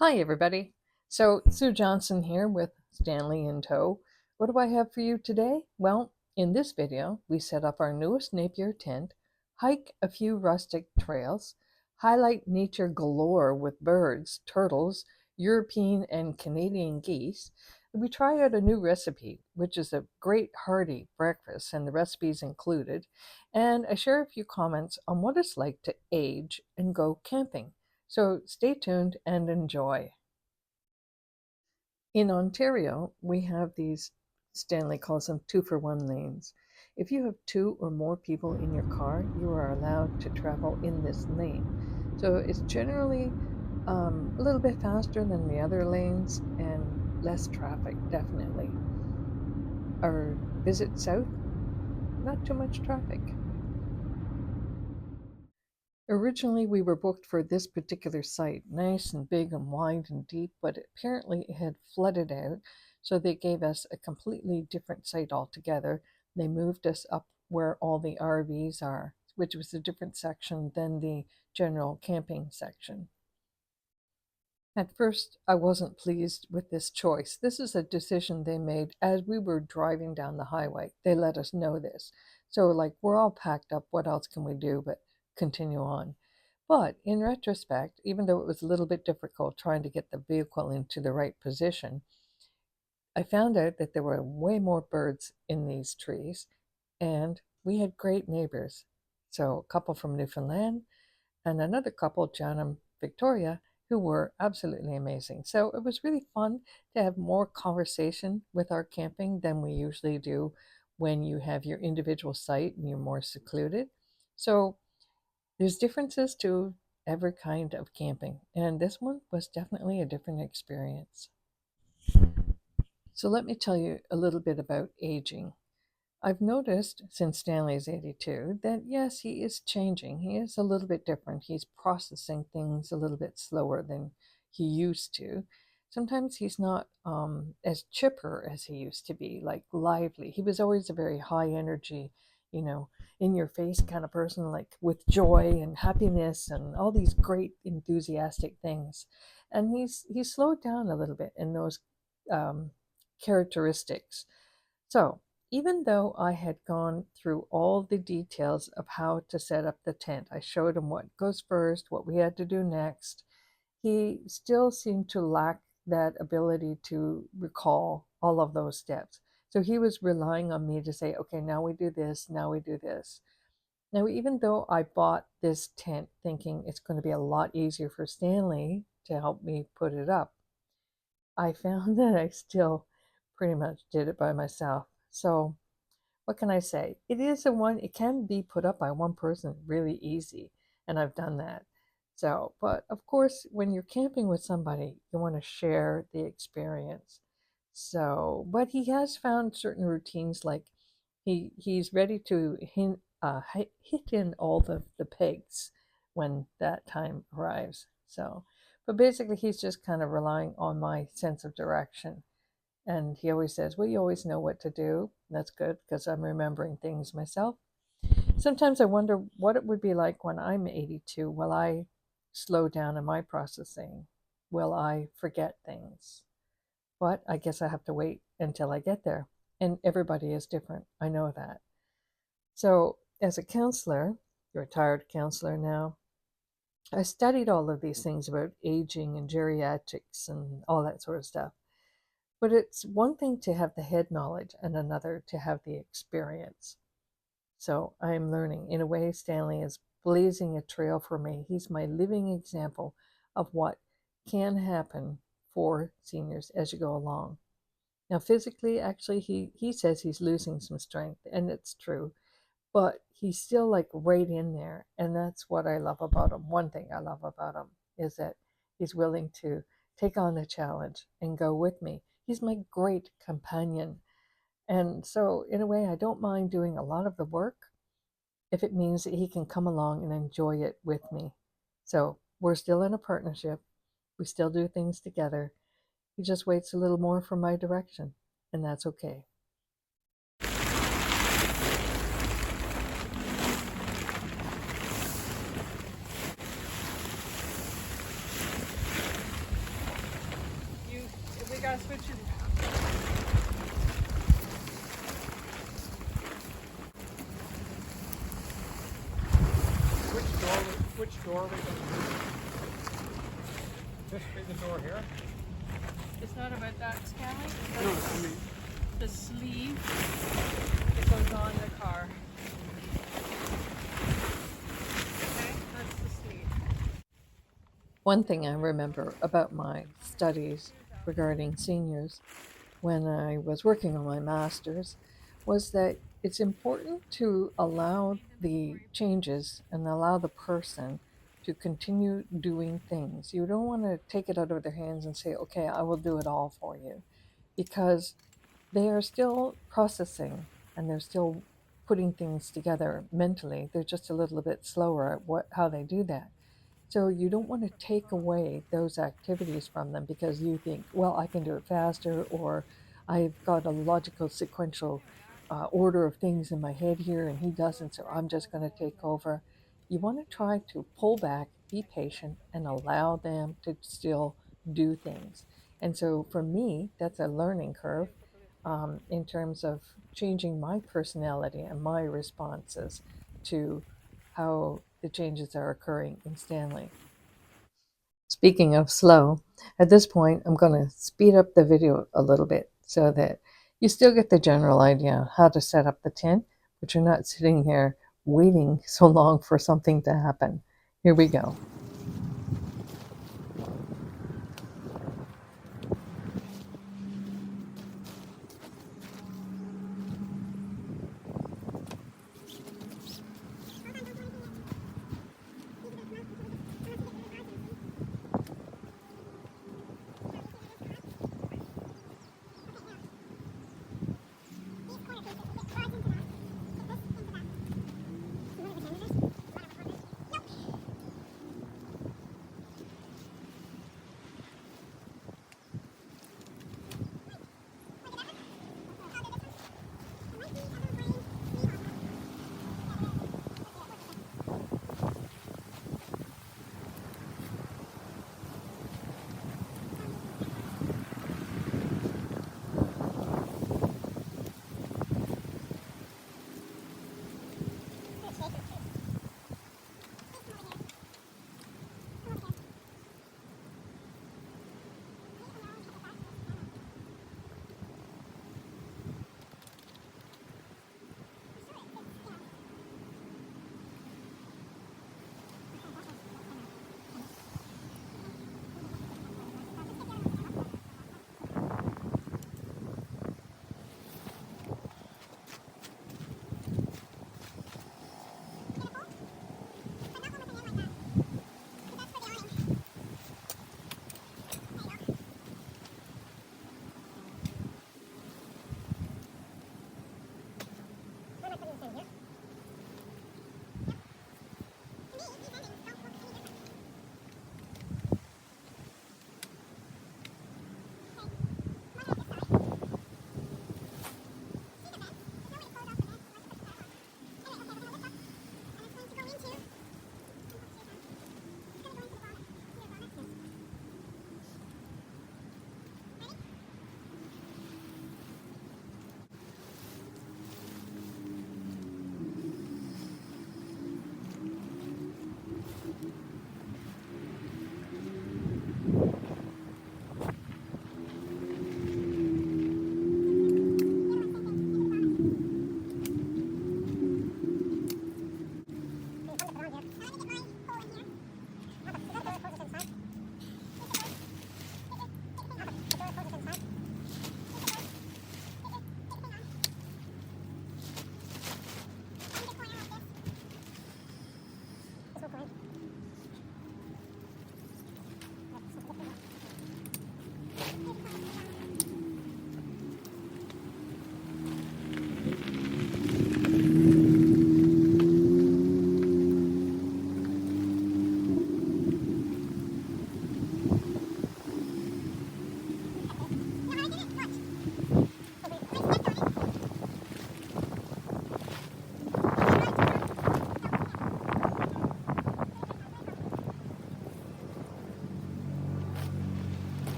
Hi, everybody. So, Sue Johnson here with Stanley in tow. What do I have for you today? Well, in this video, we set up our newest Napier tent, hike a few rustic trails, highlight nature galore with birds, turtles, European and Canadian geese. We try out a new recipe, which is a great hearty breakfast, and the recipe's included. And I share a few comments on what it's like to age and go camping. So stay tuned and enjoy. In Ontario, we have these, Stanley calls them 2-for-1 lanes. If you have two or more people in your car, you are allowed to travel in this lane. So it's generally a little bit faster than the other lanes and less traffic, definitely. Our visit south, not too much traffic. Originally, we were booked for this particular site, nice and big and wide and deep, but apparently it had flooded out, so they gave us a completely different site altogether. They moved us up where all the RVs are, which was a different section than the general camping section. At first, I wasn't pleased with this choice. This is a decision they made as we were driving down the highway. They let us know this. So, like, we're all packed up. What else can we do but continue on? But in retrospect, even though it was a little bit difficult trying to get the vehicle into the right position, I found out that there were way more birds in these trees, and we had great neighbors. So, a couple from Newfoundland and another couple, John and Victoria, who were absolutely amazing. So it was really fun to have more conversation with our camping than we usually do when you have your individual site and you're more secluded. So there's differences to every kind of camping, and this one was definitely a different experience. So let me tell you a little bit about aging. I've noticed since Stanley's 82 that yes, he is changing. He is a little bit different. He's processing things a little bit slower than he used to. Sometimes he's not as chipper as he used to be, like lively. He was always a very high energy, you know, in your face kind of person, like with joy and happiness and all these great enthusiastic things. And he's slowed down a little bit in those um, characteristics. So, even though I had gone through all the details of how to set up the tent, I showed him what goes first, what we had to do next, he still seemed to lack that ability to recall all of those steps. So he was relying on me to say, okay, now we do this, now we do this. Now, even though I bought this tent thinking it's going to be a lot easier for Stanley to help me put it up, I found that I still pretty much did it by myself. So, what can I say? It is a one, it can be put up by one person really easy, and I've done that. So, but of course, when you're camping with somebody, you want to share the experience. So, but he has found certain routines like he's ready to hit in all the pegs when that time arrives. So, but basically, he's just kind of relying on my sense of direction. And he always says, well, you always know what to do. That's good because I'm remembering things myself. Sometimes I wonder what it would be like when I'm 82. Will I slow down in my processing? Will I forget things? But I guess I have to wait until I get there. And everybody is different. I know that. So, as a counselor, a retired counselor now, I studied all of these things about aging and geriatrics and all that sort of stuff. But it's one thing to have the head knowledge and another to have the experience. So I'm learning. In a way, Stanley is blazing a trail for me. He's my living example of what can happen for seniors as you go along. Now, physically, actually, he says he's losing some strength, and it's true, but he's still like right in there. And that's what I love about him. One thing I love about him is that he's willing to take on the challenge and go with me. He's my great companion. And so, in a way, I don't mind doing a lot of the work if it means that he can come along and enjoy it with me. So, we're still in a partnership. We still do things together. He just waits a little more for my direction, and that's okay. switch it. Which door are we going to use? This is the door here? It's not about that, Stanley. No, I mean, The sleeve that goes on the car. Okay, that's the sleeve. One thing I remember about my studies regarding seniors when I was working on my master's was that it's important to allow the changes and allow the person to continue doing things. You don't want to take it out of their hands and say, okay, I will do it all for you, because they are still processing and they're still putting things together mentally. They're just a little bit slower at how they do that. So you don't want to take away those activities from them because you think, well, I can do it faster, or I've got a logical sequential order of things in my head here and he doesn't, so I'm just going to take over. You want to try to pull back, be patient, and allow them to still do things. And so for me, that's a learning curve in terms of changing my personality and my responses to how the changes are occurring in Stanley. Speaking of slow, at this point, I'm going to speed up the video a little bit so that you still get the general idea of how to set up the tent, but you're not sitting here waiting so long for something to happen. Here we go.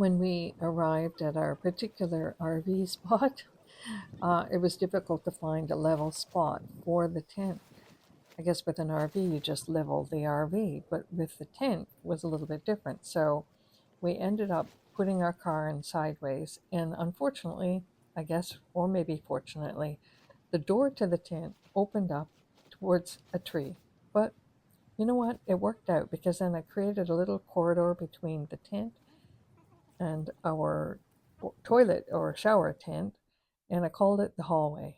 when we arrived at our particular RV spot, it was difficult to find a level spot for the tent. I guess with an RV, you just level the RV, but with the tent it was a little bit different. So we ended up putting our car in sideways, and unfortunately, I guess, or maybe fortunately, the door to the tent opened up towards a tree. But you know what? It worked out because then I created a little corridor between the tent and our toilet or shower tent, and I called it the hallway.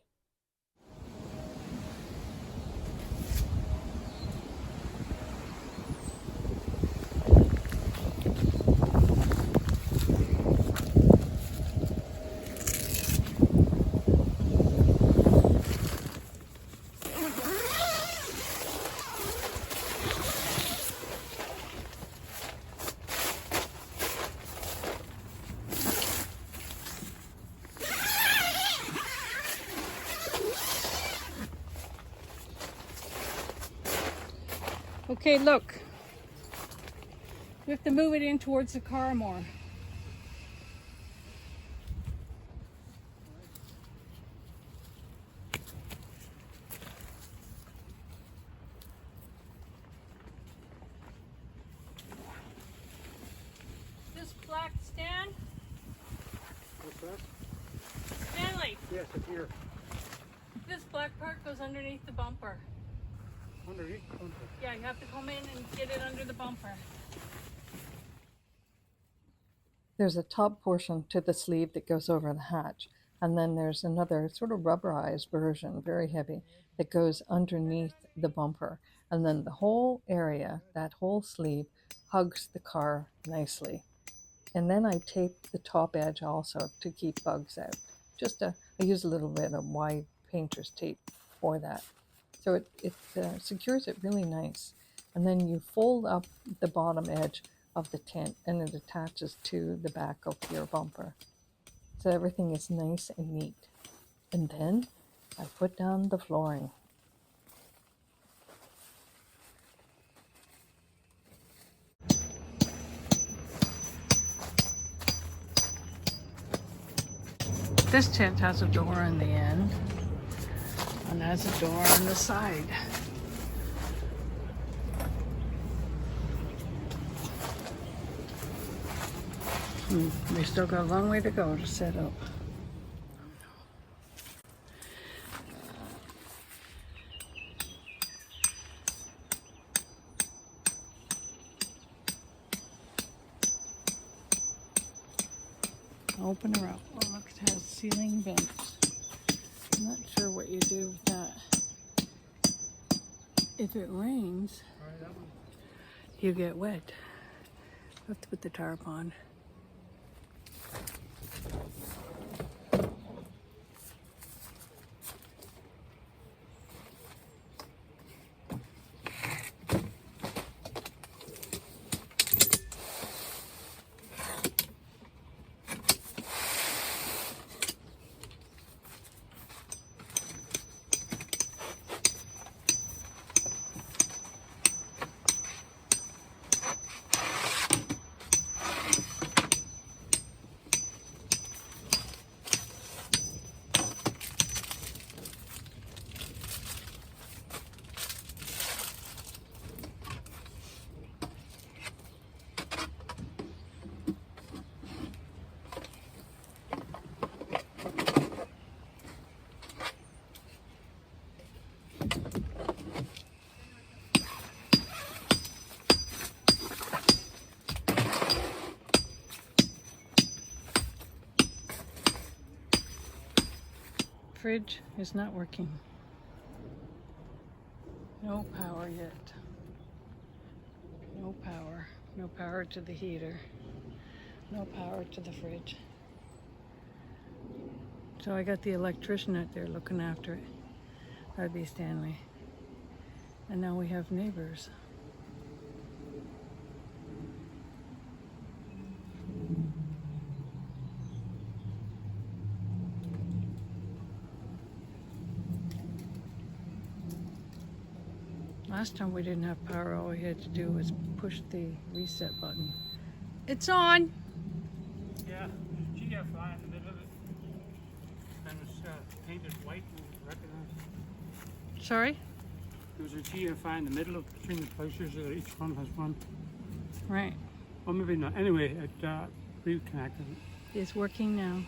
Okay, look. We have to move it in towards the car more. This black stand, What's that? Stanley, Yes, it's here. this black part goes underneath the bumper. Underneath. Yeah, you have to come in and get it under the bumper. There's a top portion to the sleeve that goes over the hatch, and then there's another sort of rubberized version, very heavy, that goes underneath the bumper. And then the whole area, that whole sleeve, hugs the car nicely. And then I tape the top edge also to keep bugs out. I use a little bit of wide painter's tape for that. So it secures it really nice. And then you fold up the bottom edge of the tent and it attaches to the back of your bumper. So everything is nice and neat. And then I put down the flooring. This tent has a door on the end and has a door on the side. We still got a long way to go to set up. Open her up. Oh, look, it has ceiling vents. I'm not sure what you do with that. If it rains, you get wet. I have to put the tarp on. Fridge is not working. No power yet. No power. No power to the heater. No power to the fridge. So I got the electrician out there looking after it. That'd be Stanley. And now we have neighbors. Last time we didn't have power, all we had to do was push the reset button. It's on! Yeah, GFI in the middle of it. And it's painted white and recognized. Sorry? There was a GFI in the middle of between the plowshares so that each one has one. Right. Well, maybe not. Anyway, it reconnected it. It's working now.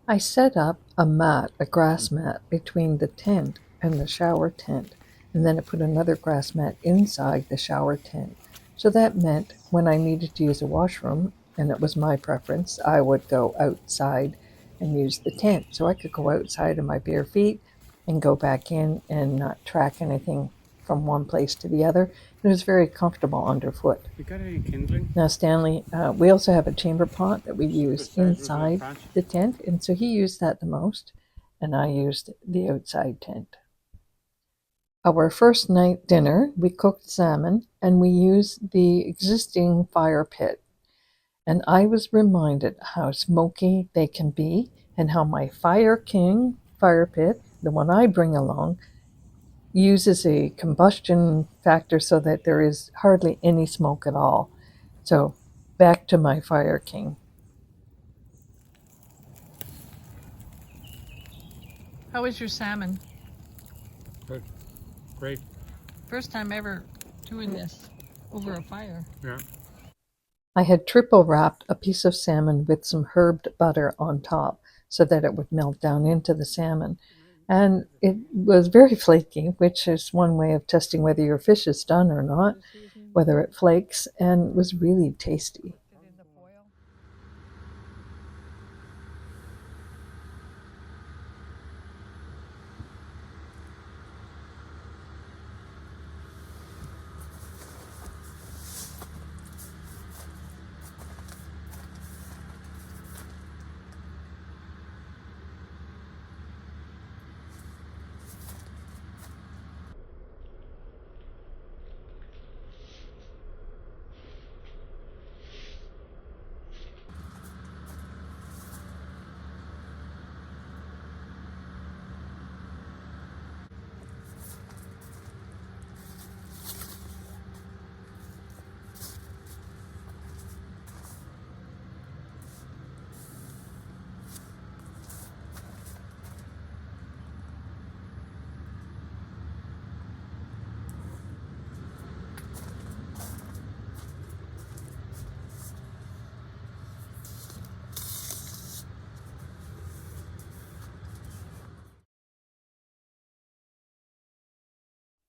I set up a grass mat between the tent and the shower tent, and then I put another grass mat inside the shower tent. So that meant when I needed to use a washroom, and it was my preference, I would go outside and use the tent. So I could go outside in my bare feet and go back in and not track anything from one place to the other. It was very comfortable underfoot. You got any kindling? Now, Stanley, we also have a chamber pot that we use Beside inside branch. the tent, and so he used that the most, and I used the outside tent. Our first night dinner, we cooked salmon, and we used the existing fire pit. And I was reminded how smoky they can be, and how my Fire King fire pit, the one I bring along, uses a combustion factor so that there is hardly any smoke at all. So back to my Fire King. How was your salmon? Good. Great. First time ever doing this over a fire. Yeah. I had triple wrapped a piece of salmon with some herbed butter on top so that it would melt down into the salmon. And it was very flaky, which is one way of testing whether your fish is done or not, whether it flakes, and was really tasty.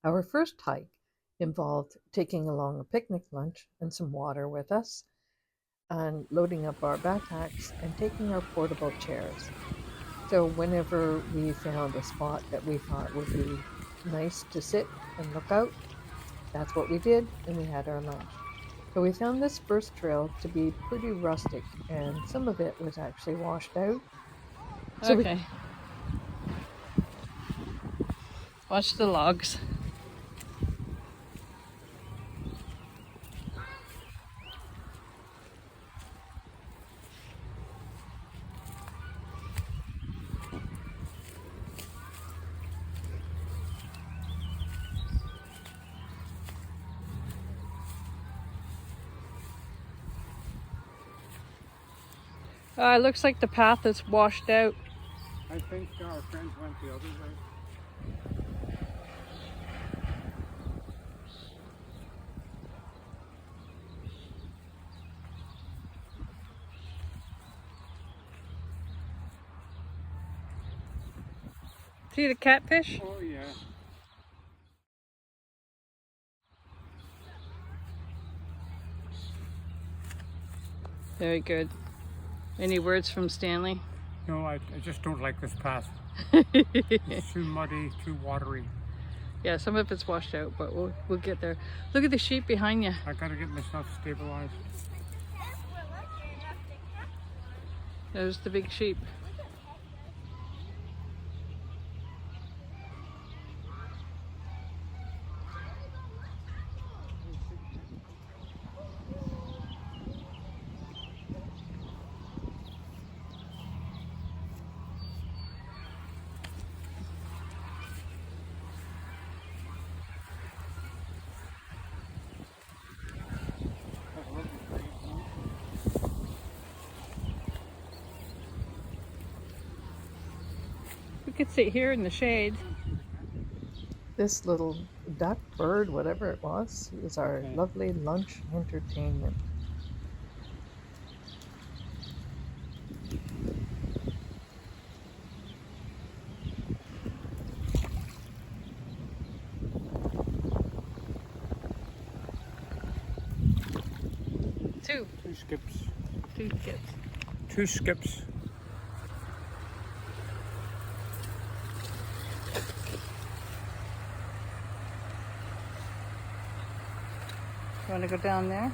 Our first hike involved taking along a picnic lunch and some water with us, and loading up our backpacks and taking our portable chairs. So whenever we found a spot that we thought would be nice to sit and look out, that's what we did, and we had our lunch. So we found this first trail to be pretty rustic, and some of it was actually washed out. So Okay. Watch the logs. It looks like the path is washed out. I think our friends went the other way. See the catfish? Oh, yeah. Very good. Any words from Stanley? No, I just don't like this path. It's too muddy, too watery. Yeah, some of it's washed out, but we'll get there. Look at the sheep behind you. I gotta get myself stabilized. There's the big sheep. could sit here in the shade. This little duck, bird, whatever it was our Okay. lovely lunch entertainment. Two. Two skips. Two kids. Two skips. You want to go down there?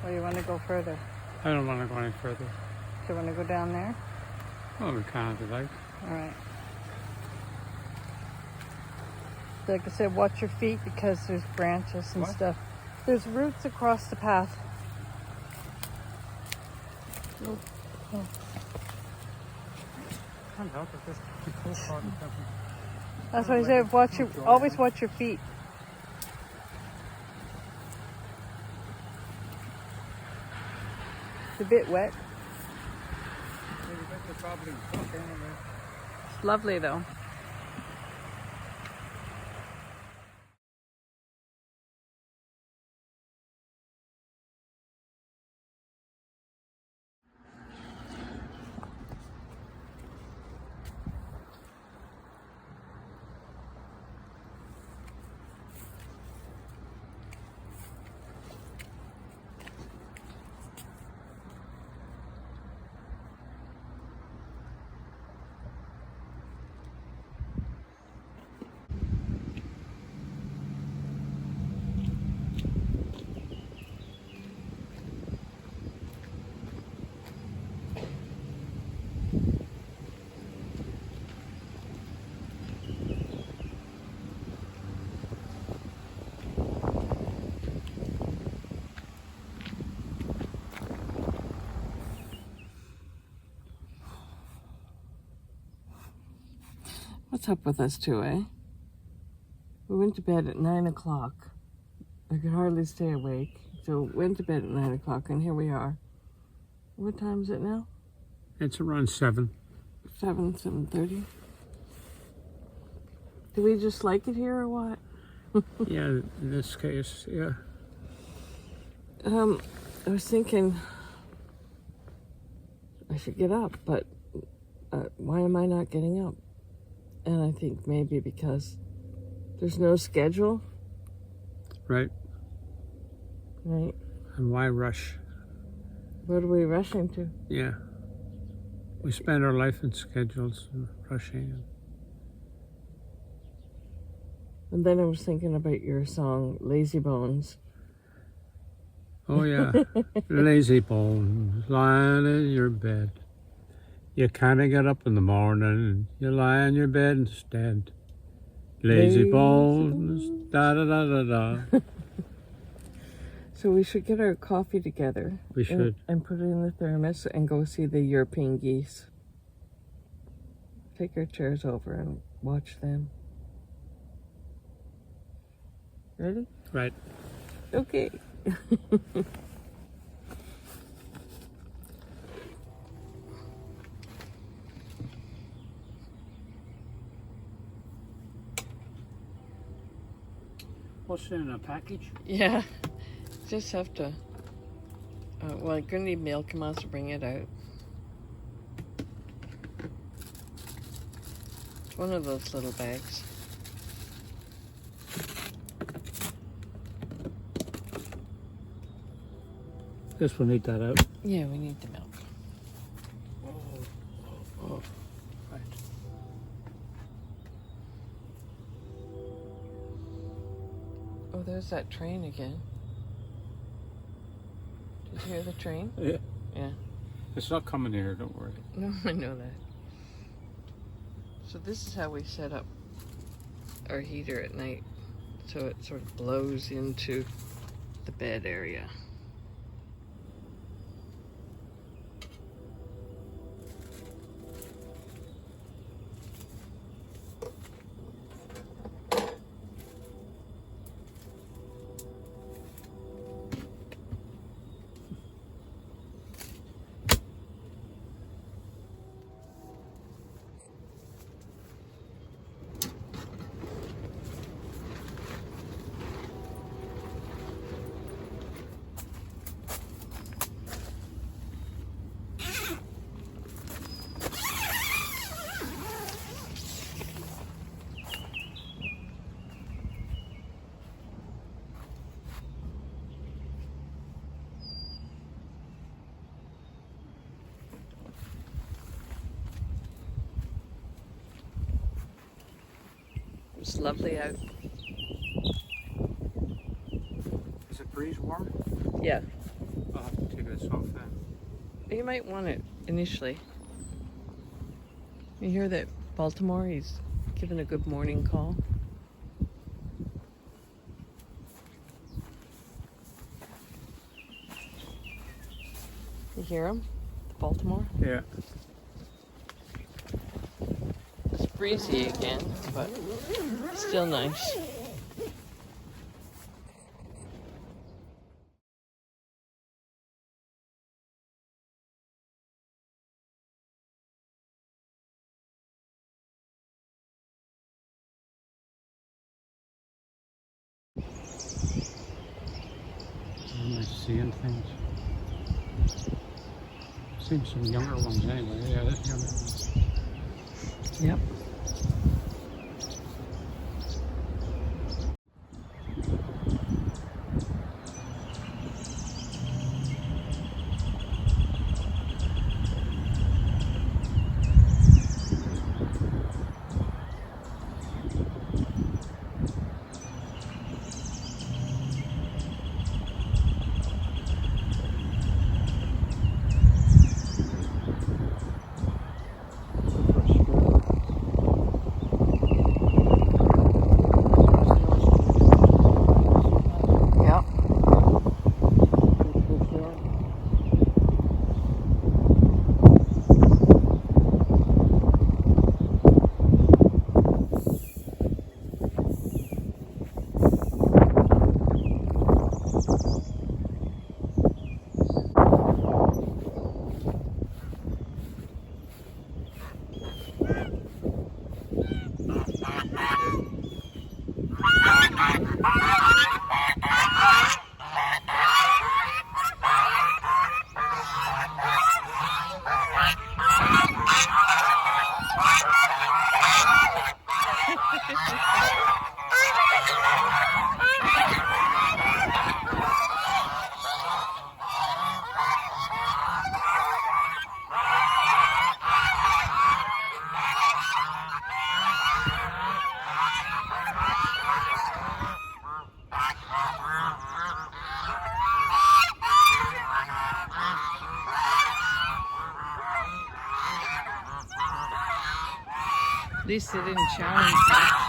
Or you want to go further? I don't want to go any further. Do you want to go down there? Well, we can if you like. All right. Like I said, watch your feet because there's branches and What? stuff. There's roots across the path. Oh. Can't help it. Just the cool part of something. That's why I said, always watch your feet. It's a bit wet. It's lovely though. What's up with us two, eh? We went to bed at 9 o'clock. I could hardly stay awake. So went to bed at 9 o'clock and here we are. What time is it now? It's around 7. 7:30. Do we just like it here or what? Yeah, in this case, yeah. I was thinking I should get up, but why am I not getting up? And I think maybe because there's no schedule, Right. right? And why rush? What are we rushing to? Yeah. We spend our life in schedules and rushing. And then I was thinking about your song, Lazy Bones. Oh, yeah. Lazy bones lying in your bed. You kind of get up in the morning and you lie in your bed instead. Lazy bones, da da da da da. So we should get our coffee together. We should. And put it in the thermos and go see the European geese. Take our chairs over and watch them. Ready? Right. Okay. What's in a package? Yeah. Just have to. Well, I'm gonna need milk. Come on, to bring it out. It's one of those little bags. Guess we'll need that out. Yeah, we need the milk. Oh, right. Oh, there's that train again. Did you hear the train? Yeah. Yeah. It's not coming here, don't worry. No, I know that. So this is how we set up our heater at night. So it sort of blows into the bed area. It's lovely out. Is the breeze warm? Yeah, I'll have to take this off then. you might want it initially. You hear that Baltimore? He's giving a good morning call. You hear him? Baltimore? Yeah. It's breezy again, but still nice. I'm nice seeing things. Seen some younger ones anyway. Yeah, this younger one. Yep. Yep. At least they didn't challenge much.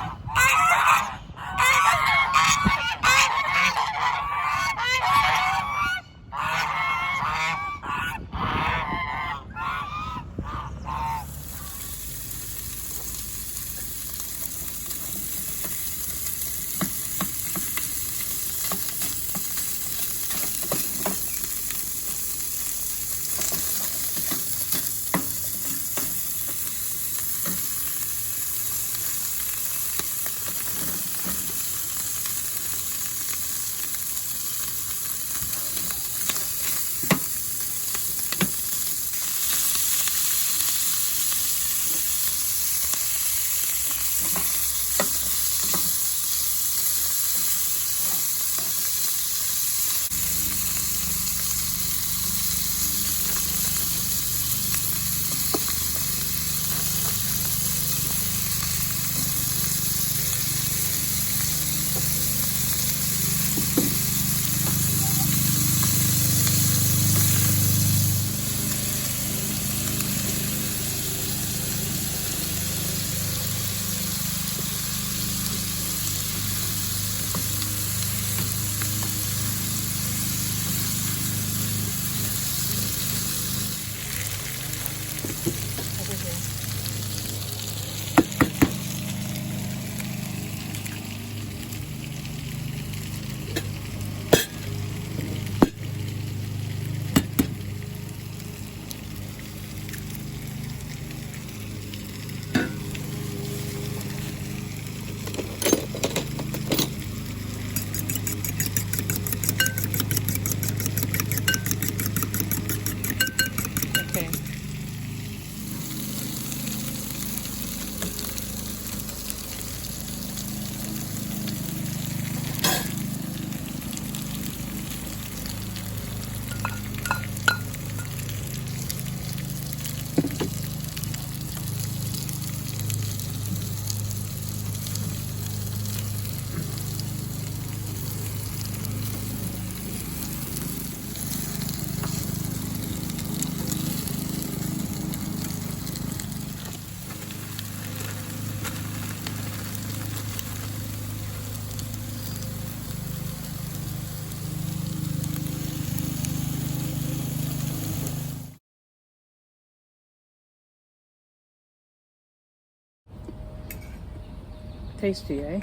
Tasty, eh?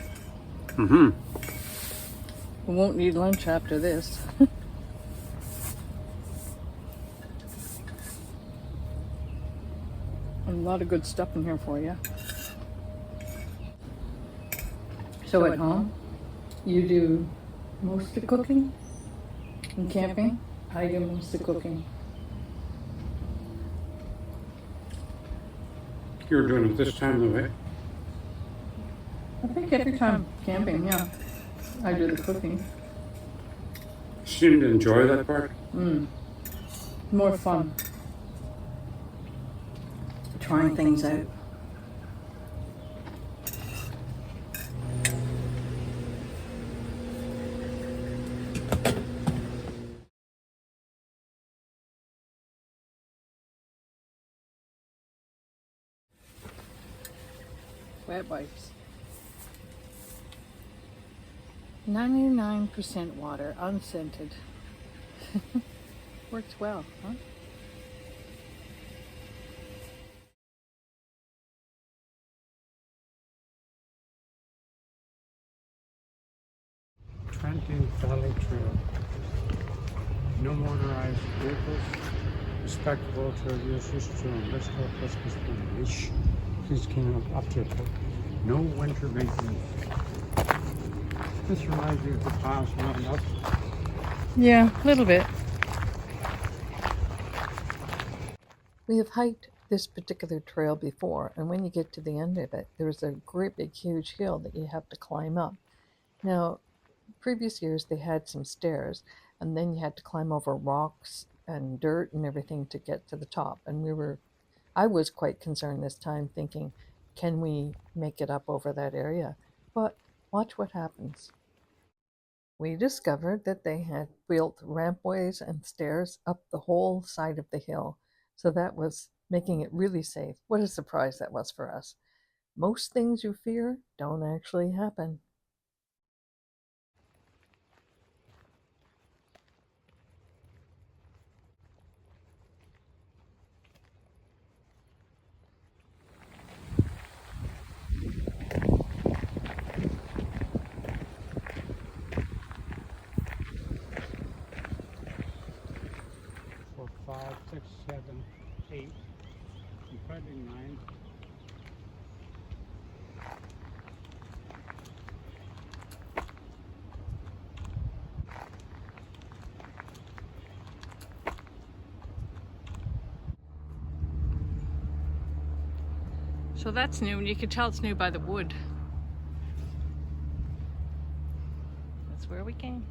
Mm-hmm. We won't need lunch after this. A lot of good stuff in here for you. So at home, you do most of the cooking? In camping, I do most of the cooking. You're doing it this time of the way? I think every time camping, yeah, I do the cooking. Seem to enjoy that part? More fun. Trying things out. Wet wipes. 99% water, unscented. Works well, huh? Trenton Valley Trail. No motorized vehicles. Respectable to users to list of Christmas wish. Please came up to it. No winter maintenance. This reminds me of the past one up. Yeah, a little bit. We have hiked this particular trail before, and when you get to the end of it, there's a great big huge hill that you have to climb up. Now, previous years they had some stairs, and then you had to climb over rocks and dirt and everything to get to the top. And I was quite concerned this time, thinking, can we make it up over that area? But watch what happens. We discovered that they had built rampways and stairs up the whole side of the hill, so that was making it really safe. What a surprise that was for us. Most things you fear don't actually happen. For 5, 6, 7, 8, and probably 9. So that's new, and you can tell it's new by the wood. That's where we came.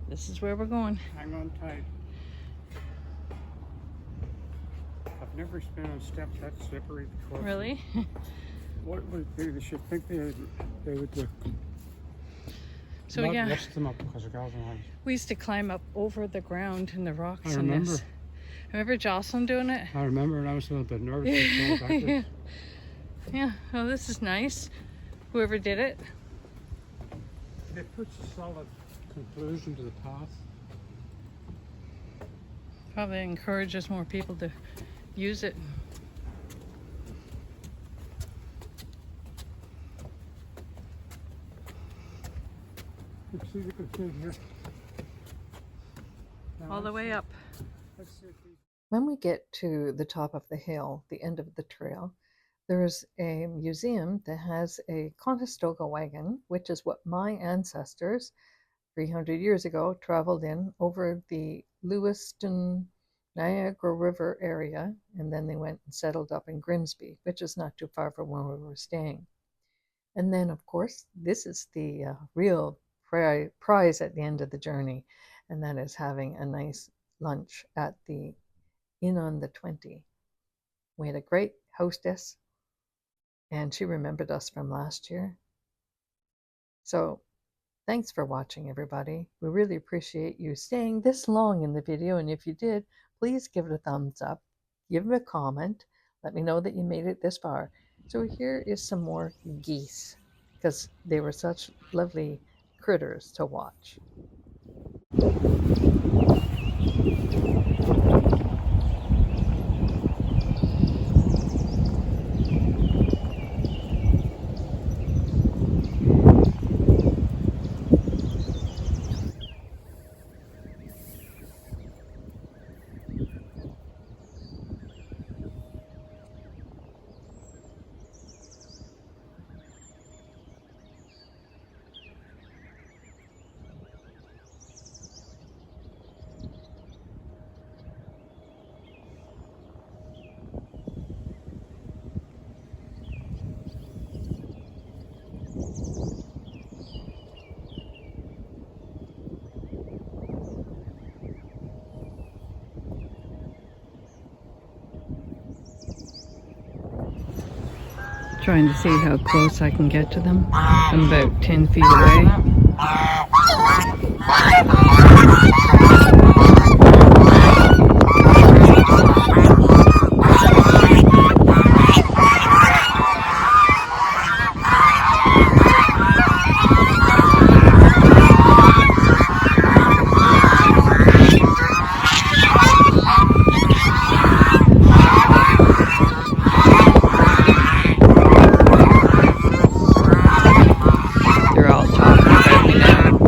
This is where we're going. Hang on tight. I've never been on steps that slippery before. Really? What would they should think they would do? So Not yeah, lift them up because of galvanized. we used to climb up over the ground in the rocks. I in remember. this. Remember Jocelyn doing it? I remember, and I was a little bit nervous. Going backwards. Yeah. Oh, this is nice. Whoever did it. It puts a solid conclusion to the path. Probably encourages more people to use it. You can see the conclusion here. Now All the way up. Let's see if we... When we get to the top of the hill, the end of the trail, there's a museum that has a Conestoga wagon, which is what my ancestors 300 years ago traveled in over the Lewiston Niagara River area, and then they went and settled up in Grimsby, which is not too far from where we were staying. And then, of course, this is the real prize at the end of the journey, and that is having a nice lunch at the Inn on the 20. We had a great hostess, and she remembered us from last year. So thanks for watching, everybody. We really appreciate you staying this long in the video, and if you did, please give it a thumbs up, give me a comment, let me know that you made it this far. So here is some more geese, because they were such lovely critters to watch. trying to see how close I can get to them. I'm about 10 feet away. They're all talking about me now.